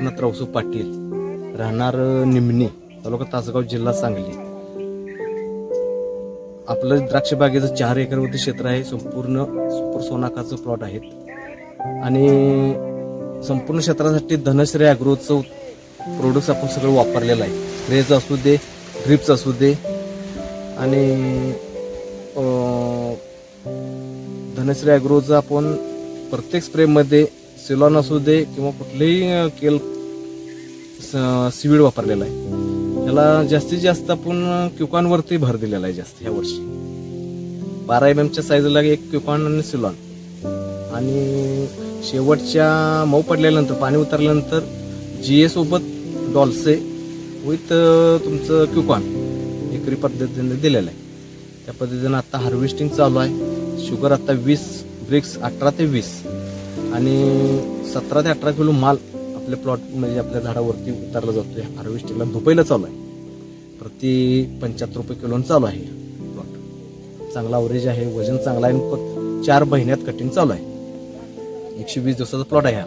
गोरखनाथ रावसू पाटील, राहणार निमणी, तालुका तासगाव, जिल्हा सांगली. आपलं द्राक्ष बागेचं 4 एकरवरती क्षेत्र आहे. संपूर्ण सुपर सोनाकाचं प्लॉट आहेत आणि संपूर्ण क्षेत्रासाठी धनश्री ॲग्रोचं प्रोडक्ट्स आपण सगळं वापरलेलं आहे. स्प्रेचं असू दे, ड्रिप्स असू दे आणि धनश्री ॲग्रोचं आपण प्रत्येक स्प्रेमध्ये सिलॉन असू दे किंवा कुठलेही केल सीवीड वापरलेला आहे. त्याला जास्तीत जास्त आपण क्युकॉनवरती भर दिलेला आहे जास्त ह्या वर्षी. 12 mm साईजला एक क्युकॉन आणि सिलॉन आणि शेवटच्या मऊ पडल्यानंतर पाणी उतरल्यानंतर GA सोबत डॉल्से विथ तुमचं क्युकॉन एकरी पद्धतीने दिलेलं आहे. त्या पद्धतीनं आता हार्वेस्टिंग चालू आहे. शुगर आता 20 ब्रिक्स 18 ते 20 आणि 17 ते 18 किलो माल आपल्या प्लॉट म्हणजे आपल्या झाडावरती उतरला जातोय. हार्वेस्टिंगला धुपायला चालू आहे. प्रति 75 रुपये किलो चालू आहे प्लॉट. चांगला अवरेज आहे, वजन चांगला आहे. 4 महिन्यात कटिंग चालू आहे. 120 दिवसाचा प्लॉट आहे हा.